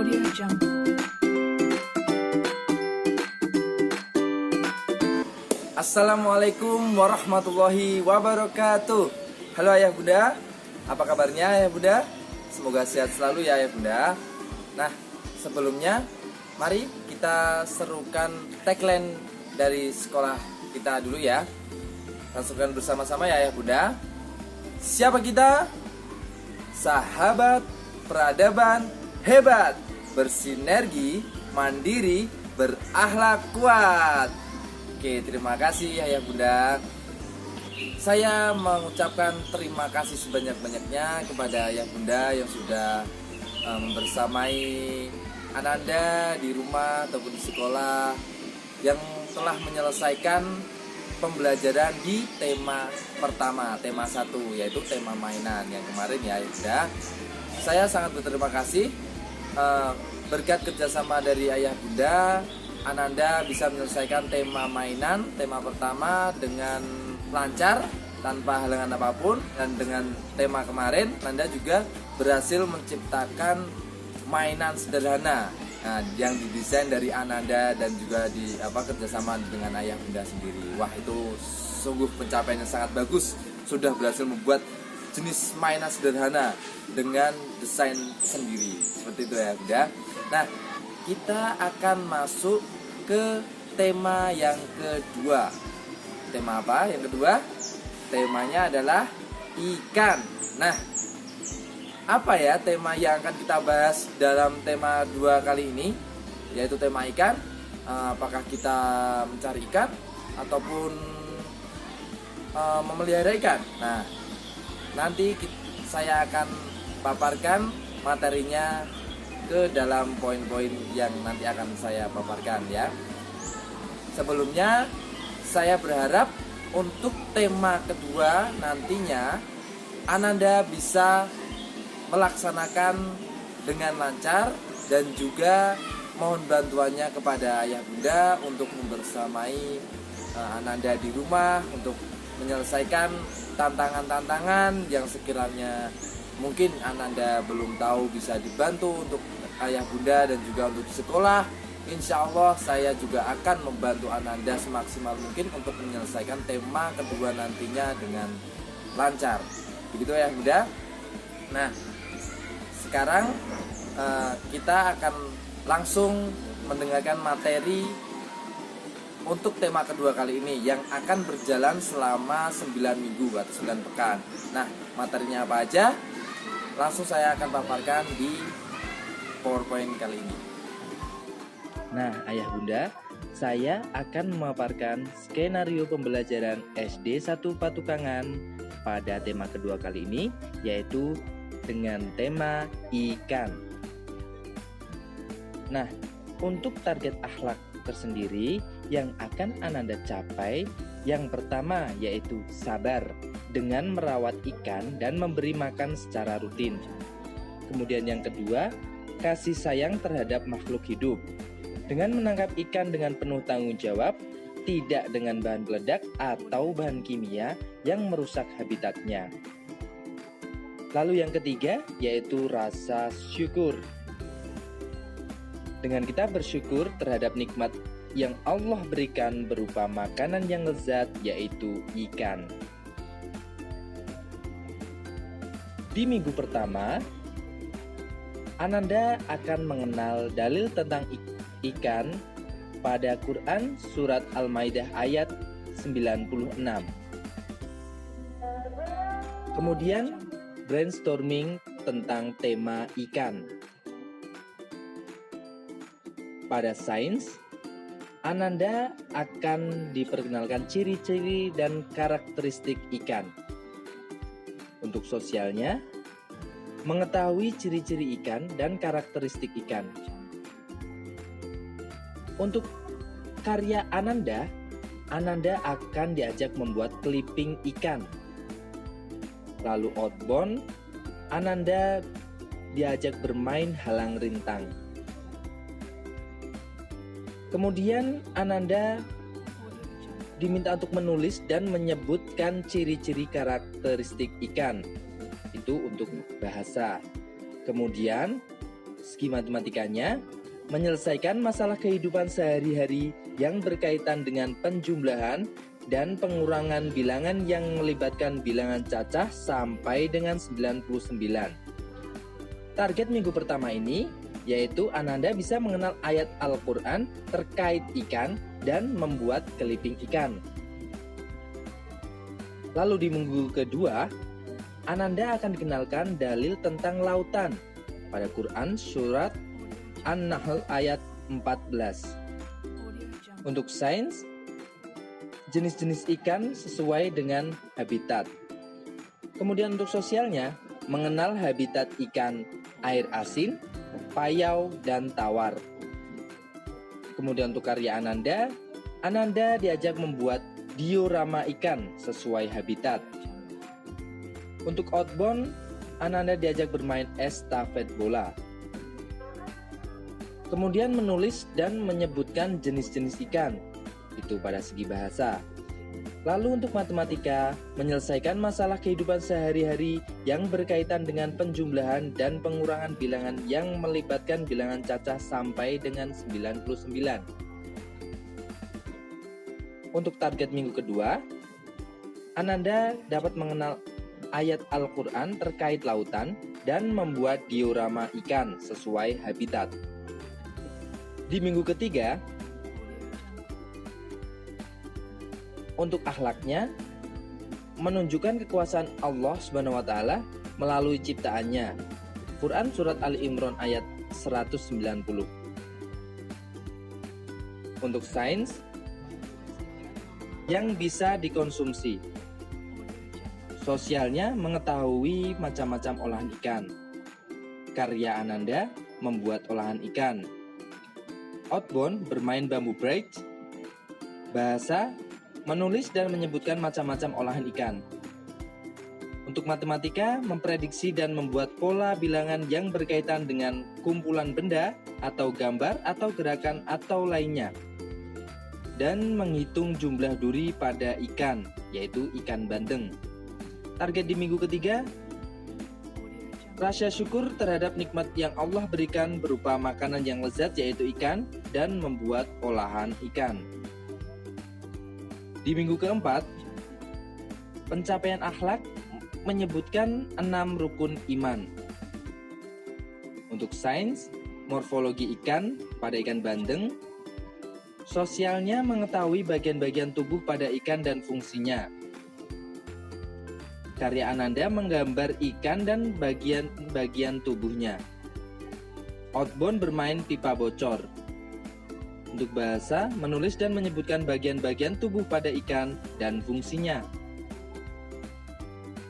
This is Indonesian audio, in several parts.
AudioJungle. Assalamualaikum warahmatullahi wabarakatuh. Halo ayah bunda, apa kabarnya ayah bunda? Semoga sehat selalu ya ayah bunda. Nah, sebelumnya mari kita serukan tagline dari sekolah kita dulu ya. Kita serukan bersama-sama ya ayah bunda. Siapa kita? Sahabat peradaban hebat, bersinergi, mandiri, berakhlak kuat. Oke, terima kasih ayah bunda. Saya mengucapkan terima kasih sebanyak-banyaknya kepada ayah bunda yang sudah bersamai Ananda di rumah ataupun di sekolah, yang telah menyelesaikan pembelajaran di tema pertama, tema 1, yaitu tema mainan yang kemarin ya ayah bunda. Saya sangat berterima kasih, berkat kerjasama dari ayah bunda, Ananda bisa menyelesaikan tema mainan, tema pertama dengan lancar, tanpa halangan apapun. Dan dengan tema kemarin, Ananda juga berhasil menciptakan mainan sederhana, yang didesain dari Ananda dan juga kerjasama dengan ayah bunda sendiri. Wah, itu sungguh pencapaian yang sangat bagus. Sudah berhasil membuat jenis mainan sederhana dengan desain sendiri. Seperti itu ya bunda. Nah, kita akan masuk ke tema yang kedua. Tema apa yang kedua? Temanya adalah ikan. Nah, apa ya tema yang akan kita bahas dalam tema 2 kali ini? Yaitu tema ikan. Apakah kita mencari ikan ataupun memelihara ikan? Nah, nanti saya akan paparkan materinya ke dalam poin-poin yang nanti akan saya paparkan ya. Sebelumnya saya berharap untuk tema kedua nantinya Ananda bisa melaksanakan dengan lancar, dan juga mohon bantuannya kepada ayah bunda untuk membersamai Ananda di rumah untuk menyelesaikan tantangan-tantangan yang sekiranya mungkin Ananda belum tahu, bisa dibantu untuk ayah bunda dan juga untuk di sekolah. Insya Allah saya juga akan membantu Ananda semaksimal mungkin untuk menyelesaikan tema kedua nantinya dengan lancar. Begitu ya bunda. Nah, sekarang kita akan langsung mendengarkan materi untuk tema kedua kali ini yang akan berjalan selama 9 minggu atau 9 pekan. Nah, materinya apa aja? Langsung saya akan paparkan di PowerPoint kali ini. Nah, ayah bunda, saya akan memaparkan skenario pembelajaran SD 1 Patukangan pada tema kedua kali ini, yaitu dengan tema ikan. Nah, untuk target akhlak tersendiri yang akan Ananda capai, yang pertama yaitu sabar dengan merawat ikan dan memberi makan secara rutin. Kemudian yang kedua, kasih sayang terhadap makhluk hidup dengan menangkap ikan dengan penuh tanggung jawab, tidak dengan bahan peledak atau bahan kimia yang merusak habitatnya. Lalu yang ketiga yaitu rasa syukur. Dengan kita bersyukur terhadap nikmat yang Allah berikan berupa makanan yang lezat, yaitu ikan. Di minggu pertama, Ananda akan mengenal dalil tentang ikan pada Quran Surat Al-Maidah ayat 96. Kemudian brainstorming tentang tema ikan. Pada sains, Ananda akan diperkenalkan ciri-ciri dan karakteristik ikan. Untuk sosialnya, mengetahui ciri-ciri ikan dan karakteristik ikan. Untuk karya Ananda akan diajak membuat clipping ikan. Lalu outbound, Ananda diajak bermain halang rintang. Kemudian Ananda diminta untuk menulis dan menyebutkan ciri-ciri karakteristik ikan. Itu untuk bahasa. Kemudian segi matematikanya, menyelesaikan masalah kehidupan sehari-hari yang berkaitan dengan penjumlahan dan pengurangan bilangan yang melibatkan bilangan cacah sampai dengan 99. Target minggu pertama ini yaitu Ananda bisa mengenal ayat Al-Quran terkait ikan dan membuat keliping ikan. Lalu di minggu kedua, Ananda akan dikenalkan dalil tentang lautan pada Quran surat An-Nahl ayat 14. Untuk sains, jenis-jenis ikan sesuai dengan habitat. Kemudian untuk sosialnya, mengenal habitat ikan air asin, payau, dan tawar. Kemudian untuk karya Ananda, Ananda diajak membuat diorama ikan sesuai habitat. Untuk outbound, Ananda diajak bermain estafet bola. Kemudian menulis dan menyebutkan jenis-jenis ikan, itu pada segi bahasa. Lalu untuk matematika, menyelesaikan masalah kehidupan sehari-hari yang berkaitan dengan penjumlahan dan pengurangan bilangan yang melibatkan bilangan cacah sampai dengan 99. Untuk target minggu kedua, Ananda dapat mengenal ayat Al-Quran terkait lautan dan membuat diorama ikan sesuai habitat. Di minggu ketiga, untuk akhlaknya, menunjukkan kekuasaan Allah SWT melalui ciptaannya. Quran surat Ali Imran ayat 190. Untuk sains yang bisa dikonsumsi. Sosialnya mengetahui macam-macam olahan ikan. Karya Ananda membuat olahan ikan. Outbound bermain bambu bridge. Bahasa menulis dan menyebutkan macam-macam olahan ikan. Untuk matematika, memprediksi dan membuat pola bilangan yang berkaitan dengan kumpulan benda atau gambar atau gerakan atau lainnya. Dan menghitung jumlah duri pada ikan, yaitu ikan bandeng. Target di minggu ketiga, rasa syukur terhadap nikmat yang Allah berikan berupa makanan yang lezat yaitu ikan dan membuat olahan ikan. Di minggu keempat, pencapaian akhlak menyebutkan 6 rukun iman. Untuk sains, morfologi ikan pada ikan bandeng. Sosialnya mengetahui bagian-bagian tubuh pada ikan dan fungsinya. Karya Ananda menggambar ikan dan bagian-bagian tubuhnya. Outbound bermain pipa bocor. Untuk bahasa, menulis dan menyebutkan bagian-bagian tubuh pada ikan dan fungsinya.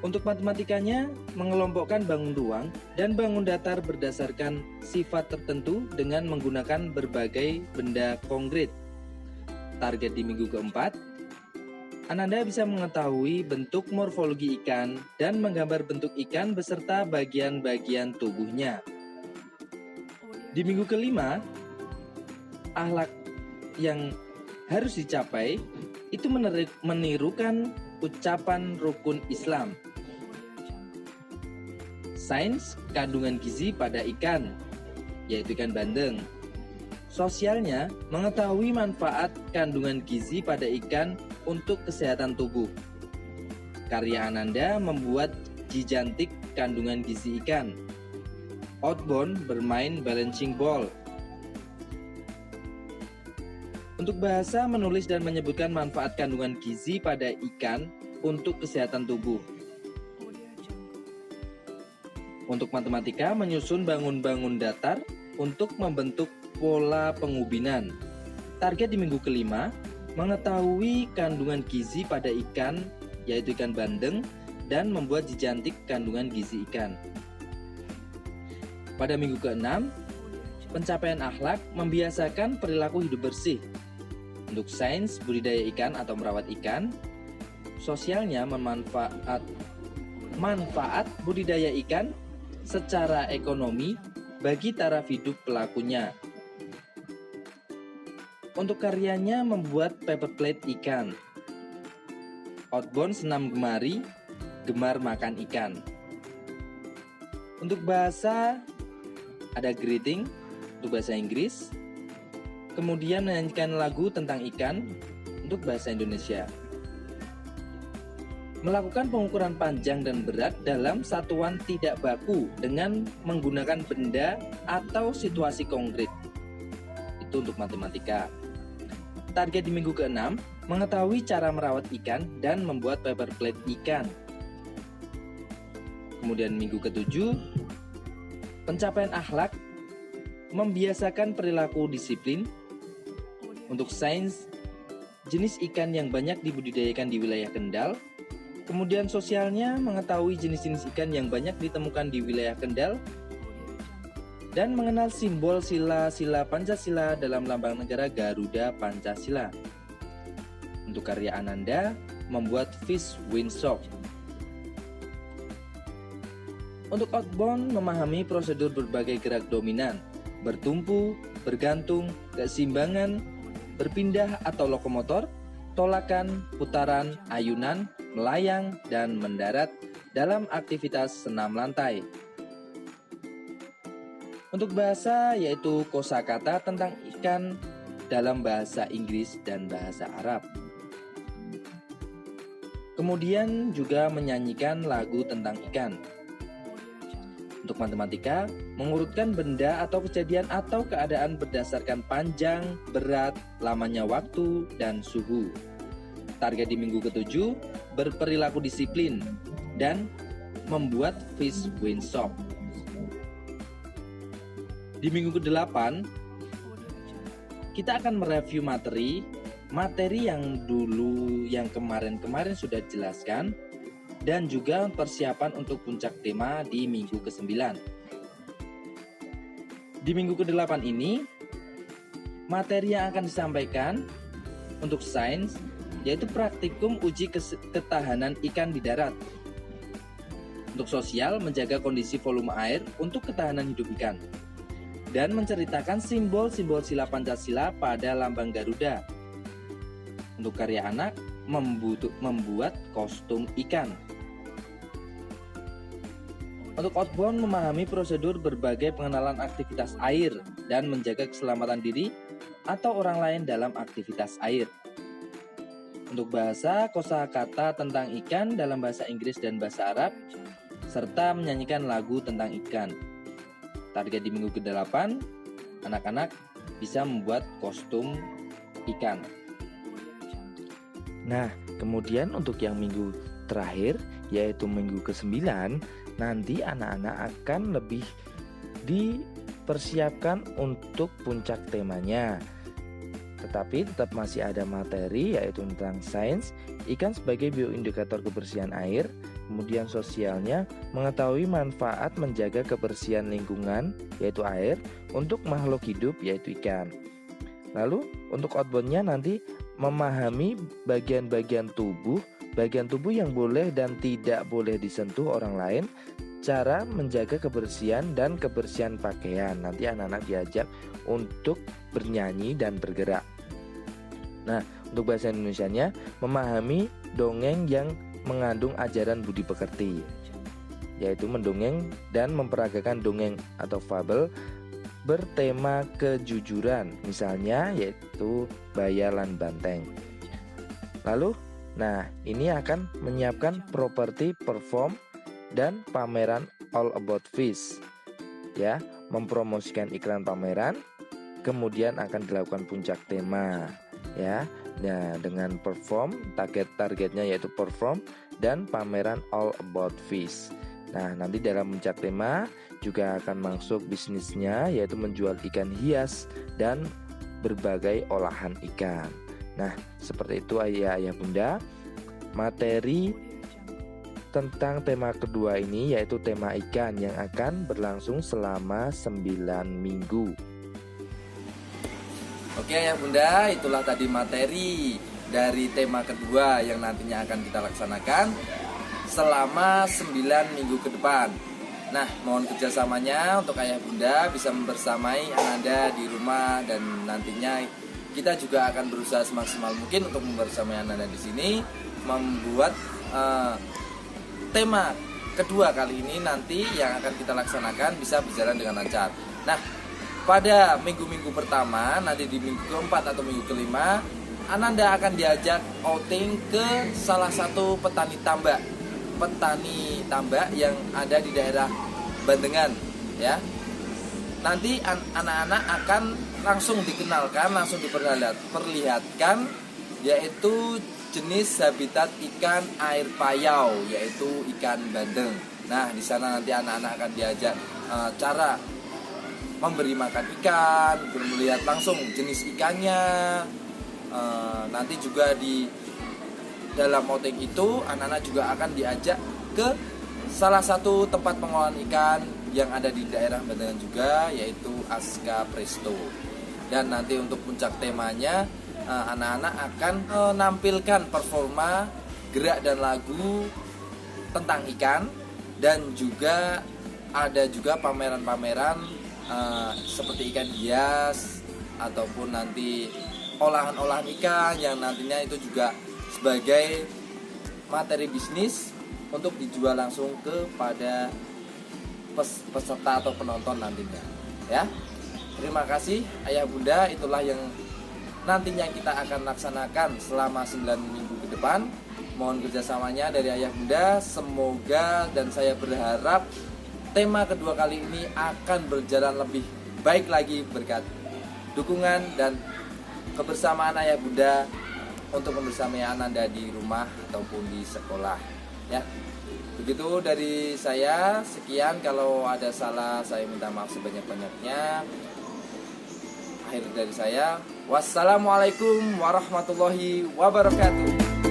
Untuk matematikanya, mengelompokkan bangun ruang dan bangun datar berdasarkan sifat tertentu dengan menggunakan berbagai benda konkret. Target di minggu keempat, Ananda bisa mengetahui bentuk morfologi ikan dan menggambar bentuk ikan beserta bagian-bagian tubuhnya. Di minggu kelima, akhlak yang harus dicapai itu menirukan ucapan rukun Islam. Sains kandungan gizi pada ikan, yaitu ikan bandeng. Sosialnya mengetahui manfaat kandungan gizi pada ikan untuk kesehatan tubuh. Karya Ananda membuat jijantik kandungan gizi ikan. Outbound bermain balancing ball. Untuk bahasa, menulis dan menyebutkan manfaat kandungan gizi pada ikan untuk kesehatan tubuh. Untuk matematika, menyusun bangun-bangun datar untuk membentuk pola pengubinan. Target di minggu kelima, mengetahui kandungan gizi pada ikan, yaitu ikan bandeng, dan membuat jijantik kandungan gizi ikan. Pada minggu keenam, pencapaian akhlak membiasakan perilaku hidup bersih. Untuk sains budidaya ikan atau merawat ikan, sosialnya manfaat budidaya ikan secara ekonomi bagi taraf hidup pelakunya. Untuk karyanya membuat paper plate ikan. Outbound senam gemari, gemar makan ikan. Untuk bahasa, ada greeting untuk bahasa Inggris, kemudian menyanyikan lagu tentang ikan untuk bahasa Indonesia. Melakukan pengukuran panjang dan berat dalam satuan tidak baku dengan menggunakan benda atau situasi konkret. Itu untuk matematika. Target di minggu ke-6, mengetahui cara merawat ikan dan membuat paper plate ikan. Kemudian minggu ke-7, pencapaian akhlak, membiasakan perilaku disiplin. Untuk sains, jenis ikan yang banyak dibudidayakan di wilayah Kendal. Kemudian sosialnya, mengetahui jenis-jenis ikan yang banyak ditemukan di wilayah Kendal dan mengenal simbol sila-sila Pancasila dalam lambang negara Garuda Pancasila. Untuk karya Ananda, membuat fish windsock. Untuk outbound, memahami prosedur berbagai gerak dominan, bertumpu, bergantung, keseimbangan, berpindah atau lokomotor, tolakan, putaran, ayunan, melayang, dan mendarat dalam aktivitas senam lantai. Untuk bahasa yaitu kosakata tentang ikan dalam bahasa Inggris dan bahasa Arab. Kemudian juga menyanyikan lagu tentang ikan. Untuk matematika, mengurutkan benda atau kejadian atau keadaan berdasarkan panjang, berat, lamanya waktu, dan suhu. Target di minggu ke-7, berperilaku disiplin dan membuat fish windsock. Di minggu ke-8, kita akan mereview materi yang kemarin sudah dijelaskan, dan juga persiapan untuk puncak tema di minggu ke-9. Di minggu ke-8 ini, materi yang akan disampaikan untuk sains yaitu praktikum uji ketahanan ikan di darat. Untuk sosial, menjaga kondisi volume air untuk ketahanan hidup ikan. Dan menceritakan simbol-simbol sila Pancasila pada lambang Garuda. Untuk karya anak, membuat kostum ikan. Untuk outbound, memahami prosedur berbagai pengenalan aktivitas air dan menjaga keselamatan diri atau orang lain dalam aktivitas air. Untuk bahasa, kosakata tentang ikan dalam bahasa Inggris dan bahasa Arab, serta menyanyikan lagu tentang ikan. Target di minggu ke-8, anak-anak bisa membuat kostum ikan. Nah, kemudian untuk yang minggu terakhir, yaitu minggu ke-9, nanti anak-anak akan lebih dipersiapkan untuk puncak temanya. Tetapi tetap masih ada materi yaitu tentang sains, ikan sebagai bioindikator kebersihan air, kemudian sosialnya, mengetahui manfaat menjaga kebersihan lingkungan yaitu air untuk makhluk hidup yaitu ikan. Lalu untuk outboundnya nanti memahami bagian-bagian tubuh yang boleh dan tidak boleh disentuh orang lain, cara menjaga kebersihan dan kebersihan pakaian. Nanti anak-anak diajak untuk bernyanyi dan bergerak. Nah, untuk bahasa Indonesianya, memahami dongeng yang mengandung ajaran budi pekerti, yaitu mendongeng dan memperagakan dongeng atau fabel bertema kejujuran, misalnya yaitu Baya lan Banteng. Lalu, nah ini akan menyiapkan properti perform dan pameran All About Fish, ya, mempromosikan iklan pameran, kemudian akan dilakukan puncak tema, ya. Nah, dengan perform, targetnya yaitu perform dan pameran All About Fish. Nah, nanti dalam puncak tema juga akan masuk bisnisnya yaitu menjual ikan hias dan berbagai olahan ikan. Nah, seperti itu ayah bunda, materi tentang tema kedua ini yaitu tema ikan yang akan berlangsung selama 9 minggu. Oke ya bunda, itulah tadi materi dari tema kedua yang nantinya akan kita laksanakan selama 9 minggu ke depan. Nah, mohon kerjasamanya untuk ayah bunda bisa membersamai Ananda di rumah, dan nantinya kita juga akan berusaha semaksimal mungkin untuk membersamai Ananda di sini membuat tema kedua kali ini nanti yang akan kita laksanakan bisa berjalan dengan lancar. Nah, pada minggu-minggu pertama, nanti di minggu keempat atau minggu kelima, Ananda akan diajak outing ke salah satu petani tambak yang ada di daerah Bandengan, ya. Nanti anak-anak akan langsung dikenalkan, langsung diperlihatkan, yaitu jenis habitat ikan air payau, yaitu ikan bandeng. Nah, di sana nanti anak-anak akan diajak cara memberi makan ikan, melihat langsung jenis ikannya. Nanti juga di dalam outing itu anak-anak juga akan diajak ke salah satu tempat pengolahan ikan yang ada di daerah Bandengan juga, yaitu Aska Presto. Dan nanti untuk puncak temanya, anak-anak akan menampilkan performa gerak dan lagu tentang ikan, dan juga ada juga pameran-pameran seperti ikan hias ataupun nanti olahan-olahan ikan yang nantinya itu juga sebagai materi bisnis untuk dijual langsung kepada peserta atau penonton nantinya, ya. Terima kasih ayah bunda, itulah yang nantinya kita akan laksanakan selama 9 minggu ke depan. Mohon kerjasamanya dari ayah bunda. Semoga dan saya berharap tema kedua kali ini akan berjalan lebih baik lagi berkat dukungan dan kebersamaan ayah bunda untuk membersamai Ananda di rumah ataupun di sekolah, ya. Begitu dari saya, sekian. Kalau ada salah saya minta maaf sebanyak-banyaknya. Akhir dari saya, wassalamualaikum warahmatullahi wabarakatuh.